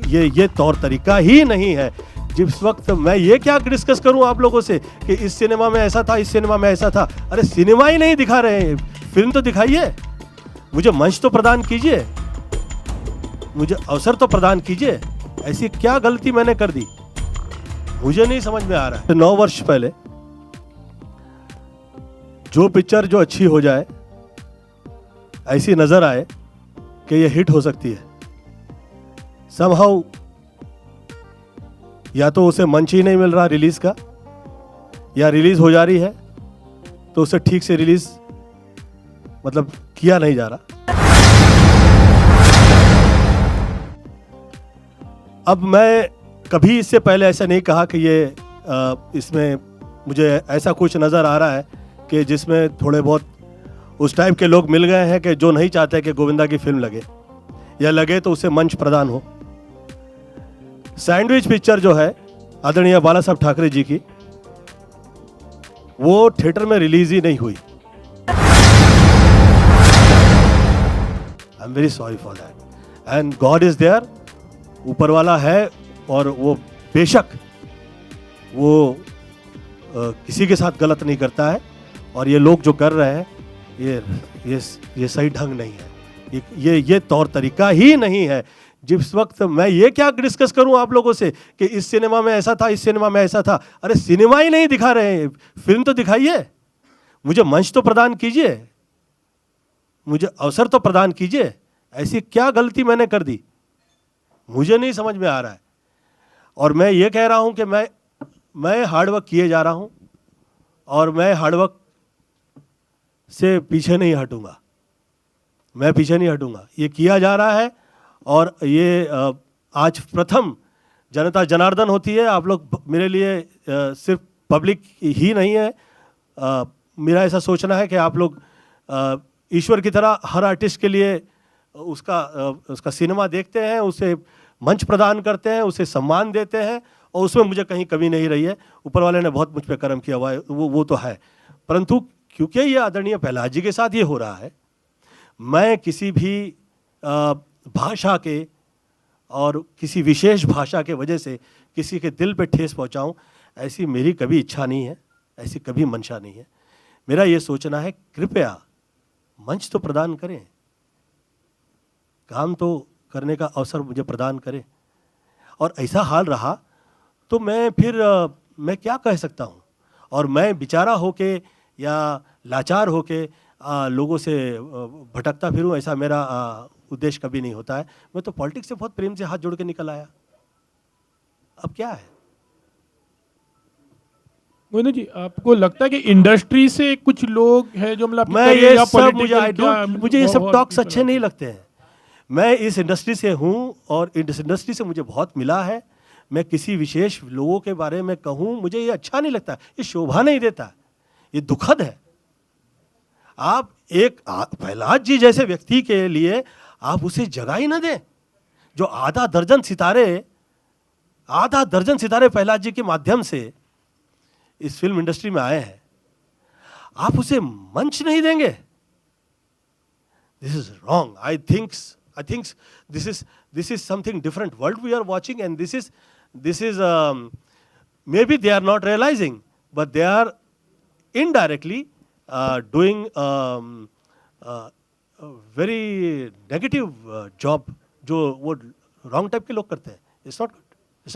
ये तौर तरीका ही नहीं है। जिस वक्त मैं ये क्या डिस्कस करूं आप लोगों से कि इस सिनेमा में ऐसा था, इस सिनेमा में ऐसा था। अरे सिनेमा ही नहीं दिखा रहे हैं, फिल्म तो दिखाइए, मुझे मंच तो प्रदान कीजिए, मुझे अवसर तो प्रदान कीजिए। ऐसी क्या गलती मैंने कर दी, मुझे नहीं समझ में आ रहा है। 9 वर्ष पहले जो पिक्चर जो अच्छी हो जाए, ऐसी नजर आए कि ये हिट हो सकती है, समहाउ या तो उसे मंच ही नहीं मिल रहा रिलीज का, या रिलीज हो जा रही है तो उसे ठीक से रिलीज मतलब किया नहीं जा रहा। अब मैं कभी इससे पहले ऐसा नहीं कहा कि ये इसमें मुझे ऐसा कुछ नज़र आ रहा है कि जिसमें थोड़े बहुत उस टाइप के लोग मिल गए हैं कि जो नहीं चाहते कि गोविंदा की फिल्म लगे, या लगे तो उसे मंच प्रदान हो। सैंडविच पिक्चर जो है आदरणीय बाला साहब ठाकरे जी की, वो थिएटर में रिलीज ही नहीं हुई। I am very sorry for that and God is there, ऊपर वाला है और वो बेशक वो किसी के साथ गलत नहीं करता है, और ये लोग जो कर रहे हैं ये सही ढंग नहीं है, ये तौर तरीका ही नहीं है। जिस वक्त मैं ये क्या डिस्कस करूं आप लोगों से कि इस सिनेमा में ऐसा था, इस सिनेमा में ऐसा था। अरे सिनेमा ही नहीं दिखा रहे हैं, फिल्म तो दिखाइए, मुझे मंच तो प्रदान कीजिए, मुझे अवसर तो प्रदान कीजिए। ऐसी क्या गलती मैंने कर दी, मुझे नहीं समझ में आ रहा है। और मैं ये कह रहा हूं कि मैं हार्डवर्क किए जा रहा हूं और मैं हार्डवर्क से पीछे नहीं हटूंगा, मैं पीछे नहीं हटूंगा। ये किया जा रहा है और ये आज प्रथम जनता जनार्दन होती है। आप लोग मेरे लिए सिर्फ पब्लिक ही नहीं है, मेरा ऐसा सोचना है कि आप लोग ईश्वर की तरह हर आर्टिस्ट के लिए उसका सिनेमा देखते हैं, उसे मंच प्रदान करते हैं, उसे सम्मान देते हैं, और उसमें मुझे कहीं कमी नहीं रही है। ऊपर वाले ने बहुत मुझ पर कर्म किया हुआ है, वो तो है। परंतु क्योंकि ये आदरणीय प्रहलाद जी के साथ ये हो रहा है, मैं किसी भी भाषा के और किसी विशेष भाषा के वजह से किसी के दिल पे ठेस पहुंचाऊं, ऐसी मेरी कभी इच्छा नहीं है, ऐसी कभी मंशा नहीं है। मेरा ये सोचना है कृपया मंच तो प्रदान करें, काम तो करने का अवसर मुझे प्रदान करें। और ऐसा हाल रहा तो मैं फिर मैं क्या कह सकता हूँ, और मैं बेचारा होके या लाचार होके लोगों से भटकता फिरूं, ऐसा मेरा उद्देश्य कभी नहीं होता है। मैं तो पॉलिटिक्स से बहुत प्रेम से हाथ जोड़ के निकल आया, अब क्या है। गोविंदा जी, आपको लगता है कि इंडस्ट्री से कुछ लोग हैं जो मतलब मैं ये सब मुझे ये सब टॉक्स अच्छे नहीं लगते हैं। मैं इस इंडस्ट्री से हूँ और इस इंडस्ट्री से मुझे बहुत मिला है। मैं किसी विशेष लोगों के बारे में कहूँ, मुझे ये अच्छा नहीं लगता, ये शोभा नहीं देता, ये दुखद है। आप एक प्रहलाद जी जैसे व्यक्ति के लिए आप उसे जगह ही ना दें, जो आधा दर्जन सितारे प्रहलाद जी के माध्यम से इस फिल्म इंडस्ट्री में आए हैं, आप उसे मंच नहीं देंगे। This is wrong. I think this is something different world we are watching, and this is maybe they are not realizing, but they are indirectly doing a very negative job जो वो wrong type के लोग करते हैं। It's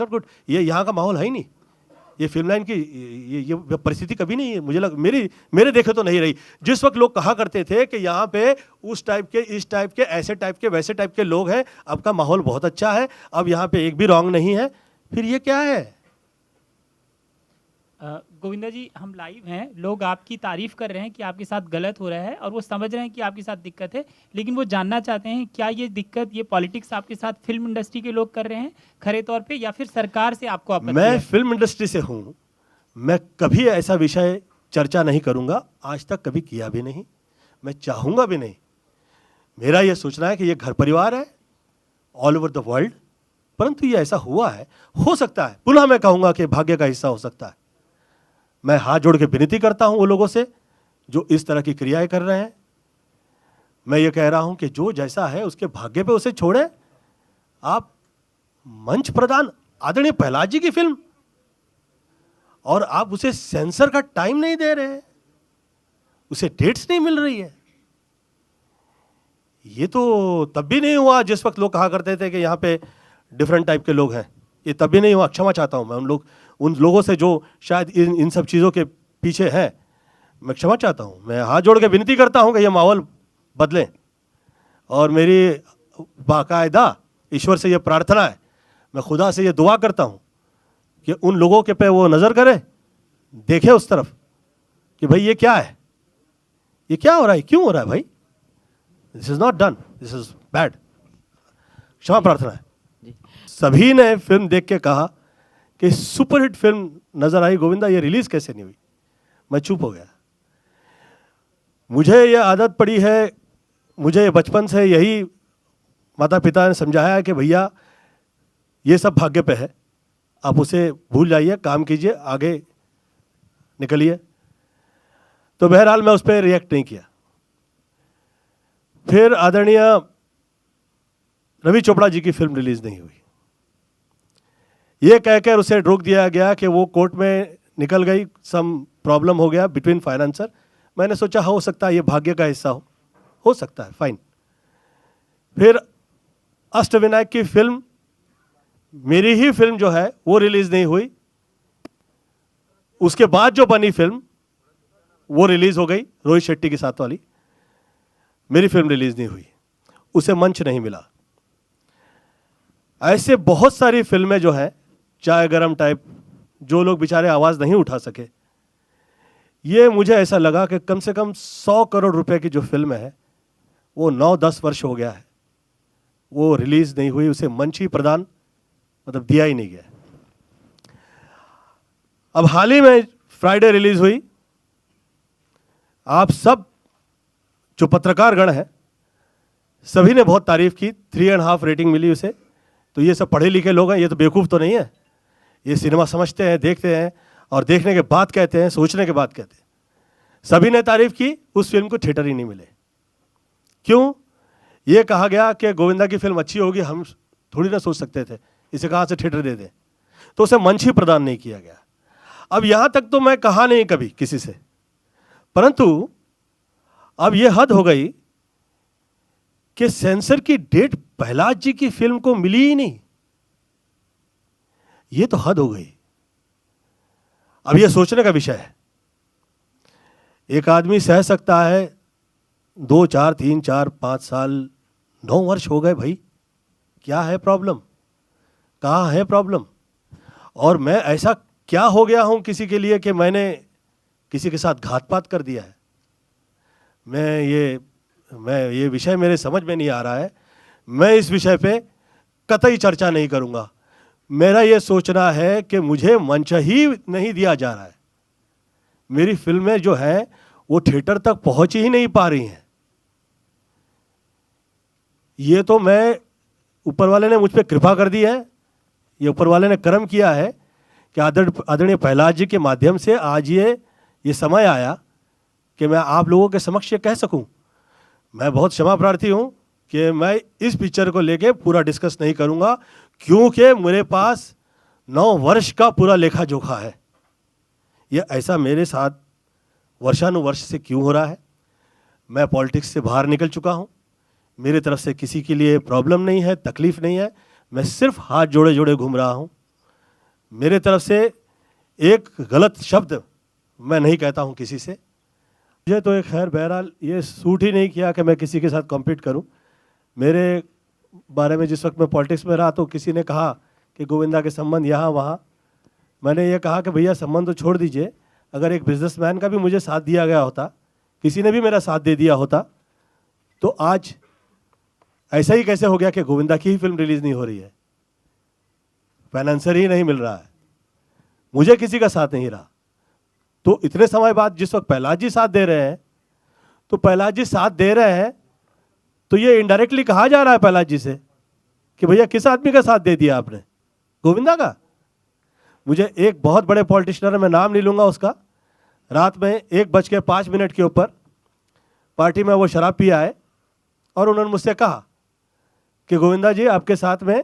not good। ये यहाँ का माहौल है ही नहीं, ये फिल्म लाइन की ये परिस्थिति कभी नहीं है, मुझे मेरे देखे तो नहीं रही। जिस वक्त लोग कहा करते थे कि यहाँ पे उस टाइप के, इस टाइप के, ऐसे टाइप के, वैसे टाइप के लोग हैं, अब का माहौल बहुत अच्छा है, अब यहाँ पे एक भी रॉन्ग नहीं है, फिर ये क्या है। गोविंदा जी, हम लाइव हैं, लोग आपकी तारीफ कर रहे हैं कि आपके साथ गलत हो रहा है और वो समझ रहे हैं कि आपके साथ दिक्कत है, लेकिन वो जानना चाहते हैं क्या ये दिक्कत, ये पॉलिटिक्स आपके साथ फिल्म इंडस्ट्री के लोग कर रहे हैं खरे तौर पे, या फिर सरकार से आपको आपत्ति है? मैं फिल्म इंडस्ट्री से हूँ, मैं कभी ऐसा विषय चर्चा नहीं करूँगा, आज तक कभी किया भी नहीं, मैं चाहूँगा भी नहीं। मेरा ये सोचना है कि ये घर परिवार है ऑल ओवर द वर्ल्ड, परंतु ये ऐसा हुआ है, हो सकता है, पुनः मैं कहूँगा कि भाग्य का हिस्सा हो सकता है। मैं हाथ जोड़ के विनती करता हूं वो लोगों से जो इस तरह की क्रियाएं कर रहे हैं। मैं ये कह रहा हूं कि जो जैसा है उसके भाग्य पे उसे छोड़ें, आप मंच प्रदान आदरणीय प्रहलाद जी की फिल्म, और आप उसे सेंसर का टाइम नहीं दे रहे हैं, उसे डेट्स नहीं मिल रही है। ये तो तब भी नहीं हुआ जिस वक्त लोग कहा करते थे कि यहाँ पे डिफरेंट टाइप के लोग हैं। ये तब भी नहीं हुआ। क्षमा चाहता हूँ मैं उन लोगों से जो शायद इन सब चीज़ों के पीछे हैं। मैं क्षमा चाहता हूँ। मैं हाथ जोड़ के विनती करता हूँ कि ये माहौल बदलें, और मेरी बाकायदा ईश्वर से ये प्रार्थना है, मैं खुदा से ये दुआ करता हूँ कि उन लोगों के पे वो नज़र करे, देखे उस तरफ कि भाई ये क्या है, ये क्या हो रहा है, क्यों हो रहा है भाई, this is not done, this is bad. क्षमा प्रार्थना है। सभी ने फिल्म देख के कहा कि सुपरहिट फिल्म नज़र आई, गोविंदा ये रिलीज़ कैसे नहीं हुई। मैं चुप हो गया। मुझे ये आदत पड़ी है, मुझे बचपन से यही माता पिता ने समझाया है कि भैया ये सब भाग्य पे है, आप उसे भूल जाइए, काम कीजिए, आगे निकलिए। तो बहरहाल मैं उस पर रिएक्ट नहीं किया। फिर आदरणीय रवि चोपड़ा जी की फिल्म रिलीज नहीं हुई, ये कहकर उसे रोक दिया गया कि वो कोर्ट में निकल गई, सम प्रॉब्लम हो गया बिटवीन फाइनेंसर। मैंने सोचा हो सकता है ये भाग्य का हिस्सा हो सकता है, फाइन। फिर अष्टविनायक की फिल्म, मेरी ही फिल्म जो है वो रिलीज नहीं हुई। उसके बाद जो बनी फिल्म वो रिलीज हो गई, रोहित शेट्टी के साथ वाली। मेरी फिल्म रिलीज नहीं हुई, उसे मंच नहीं मिला। ऐसे बहुत सारी फिल्में जो हैं चाय गरम टाइप, जो लोग बेचारे आवाज़ नहीं उठा सके, ये मुझे ऐसा लगा कि कम से कम 100 करोड़ रुपए की जो फिल्म है वो 9-10 वर्ष हो गया है, वो रिलीज नहीं हुई, उसे मंच ही प्रदान मतलब दिया ही नहीं गया। अब हाल ही में फ्राइडे रिलीज हुई। आप सब जो पत्रकार गण हैं सभी ने बहुत तारीफ की, 3.5 रेटिंग मिली उसे। तो ये सब पढ़े लिखे लोग हैं, ये तो बेवकूफ़ तो नहीं है, ये सिनेमा समझते हैं, देखते हैं, और देखने के बाद कहते हैं, सोचने के बाद कहते हैं। सभी ने तारीफ की, उस फिल्म को थिएटर ही नहीं मिले। क्यों? ये कहा गया कि गोविंदा की फिल्म अच्छी होगी, हम थोड़ी ना सोच सकते थे इसे कहाँ से थिएटर दे दें, तो उसे मंच ही प्रदान नहीं किया गया। अब यहाँ तक तो मैं कहा नहीं कभी किसी से, परंतु अब ये हद हो गई कि सेंसर की डेट प्रहलाद जी की फिल्म को मिली ही नहीं। ये तो हद हो गई। अब ये सोचने का विषय है। एक आदमी सह सकता है 2, 4, 3, 4, 5 साल, 9 वर्ष हो गए भाई, क्या है प्रॉब्लम, कहाँ है प्रॉब्लम? और मैं ऐसा क्या हो गया हूं किसी के लिए कि मैंने किसी के साथ घात-पात कर दिया है? मैं ये विषय मेरे समझ में नहीं आ रहा है। मैं इस विषय पे कतई चर्चा नहीं करूंगा। मेरा ये सोचना है कि मुझे मंच ही नहीं दिया जा रहा है। मेरी फिल्में जो हैं वो थिएटर तक पहुंच ही नहीं पा रही हैं। ये तो मैं, ऊपर वाले ने मुझ पर कृपा कर दी है, ये ऊपर वाले ने कर्म किया है कि आदरणीय प्रहलाद जी के माध्यम से आज ये समय आया कि मैं आप लोगों के समक्ष ये कह सकूं। मैं बहुत क्षमा प्रार्थी हूं कि मैं इस पिक्चर को लेके पूरा डिस्कस नहीं करूंगा, क्योंकि मेरे पास 9 वर्ष का पूरा लेखा जोखा है। ये ऐसा मेरे साथ वर्षानुवर्ष से क्यों हो रहा है? मैं पॉलिटिक्स से बाहर निकल चुका हूं। मेरी तरफ से किसी के लिए प्रॉब्लम नहीं है, तकलीफ नहीं है। मैं सिर्फ हाथ जोड़े जोड़े घूम रहा हूं। मेरे तरफ से एक गलत शब्द मैं नहीं कहता हूं किसी से। मुझे तो एक खैर बहरहाल ये सूट ही नहीं किया कि मैं किसी के साथ कॉम्पीट करूं। मेरे बारे में जिस वक्त मैं पॉलिटिक्स में रहा तो किसी ने कहा कि गोविंदा के संबंध यहाँ वहाँ। मैंने ये कहा कि भैया संबंध तो छोड़ दीजिए, अगर एक बिजनेसमैन का भी मुझे साथ दिया गया होता, किसी ने भी मेरा साथ दे दिया होता, तो आज ऐसा ही कैसे हो गया कि गोविंदा की ही फिल्म रिलीज नहीं हो रही है, फाइनेंसर ही नहीं मिल रहा है, मुझे किसी का साथ नहीं रहा। तो इतने समय बाद जिस वक्त प्रहलाद जी साथ दे रहे हैं, तो प्रहलाद जी साथ दे रहे हैं तो ये इनडायरेक्टली कहा जा रहा है प्रहलाद जी से कि भैया किस आदमी का साथ दे दिया आपने? गोविंदा का। मुझे एक बहुत बड़े पॉलिटिशियन, मैं नाम नहीं लूंगा उसका, रात में 1:05 के ऊपर पार्टी में वो शराब पी आए और उन्होंने मुझसे कहा कि गोविंदा जी आपके साथ में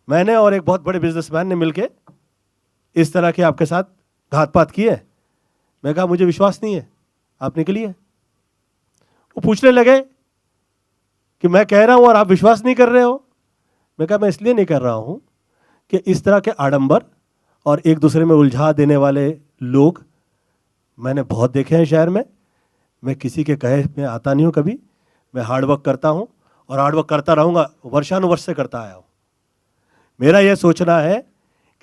मैंने और एक बहुत बड़े बिजनेसमैन ने मिलके इस तरह के आपके साथ घात-पात किए। मैं कहा मुझे विश्वास नहीं है, आपने के लिए। वो पूछने लगे कि मैं कह रहा हूं और आप विश्वास नहीं कर रहे हो। मैं कहा मैं इसलिए नहीं कर रहा हूं कि इस तरह के आडंबर और एक दूसरे में उलझा देने वाले लोग मैंने बहुत देखे हैं शहर में। मैं किसी के कहे में आता नहीं हूं कभी। मैं हार्डवर्क करता हूं और हार्डवर्क करता रहूंगा, वर्षानुवर्ष से करता आया हूं। मेरा यह सोचना है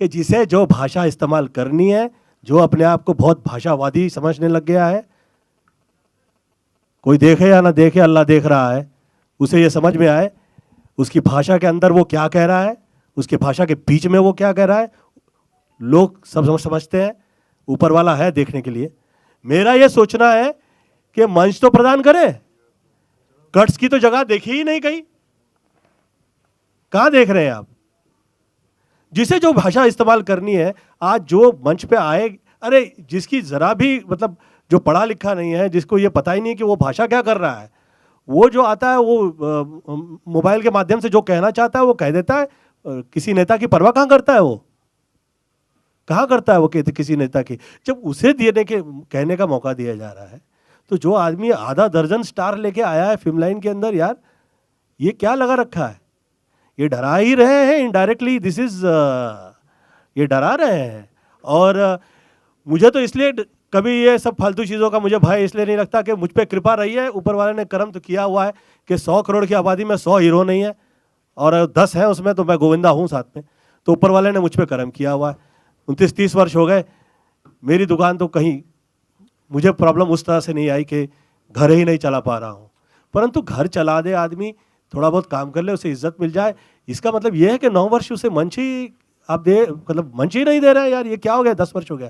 कि जिसे जो भाषा इस्तेमाल करनी है, जो अपने आप को बहुत भाषावादी समझने लग गया है, कोई देखे या ना देखे, अल्लाह देख रहा है, उसे ये समझ में आए उसकी भाषा के अंदर वो क्या कह रहा है, उसकी भाषा के बीच में वो क्या कह रहा है। लोग सब समझते हैं, ऊपर वाला है देखने के लिए। मेरा ये सोचना है कि मंच तो प्रदान करे, कट्स की तो जगह देखी ही नहीं कहीं। कहां देख रहे हैं आप? जिसे जो भाषा इस्तेमाल करनी है, आज जो मंच पे आए, अरे जिसकी जरा भी मतलब जो पढ़ा लिखा नहीं है, जिसको ये पता ही नहीं कि वो भाषा क्या कर रहा है, वो जो आता है वो मोबाइल के माध्यम से जो कहना चाहता है वो कह देता है। किसी नेता की परवाह कहां करता है वो? कहां करता है वो किसी नेता की? जब उसे देने के कहने का मौका दिया जा रहा है, तो जो आदमी आधा दर्जन स्टार लेके आया है फिल्म लाइन के अंदर, यार ये क्या लगा रखा है? ये डरा ही रहे हैं इनडायरेक्टली। दिस इज ये डरा रहे हैं। और मुझे तो इसलिए कभी ये सब फालतू चीज़ों का मुझे भय इसलिए नहीं लगता कि मुझ पे कृपा रही है। ऊपर वाले ने कर्म तो किया हुआ है कि 100 करोड़ की आबादी में 100 हीरो नहीं है और 10 हैं उसमें, तो मैं गोविंदा हूँ साथ में। तो ऊपर वाले ने मुझ पे कर्म किया हुआ है। 29-30 वर्ष हो गए, मेरी दुकान तो कहीं मुझे प्रॉब्लम उस तरह से नहीं आई कि घर ही नहीं चला पा रहा हूँ। परंतु घर चला दे आदमी, थोड़ा बहुत काम कर ले, उसे इज्जत मिल जाए, इसका मतलब ये है कि 9 वर्ष उसे मंच ही आप दे, मतलब मंच ही नहीं दे रहे हैं। यार ये क्या हो गया? 10 वर्ष हो गया।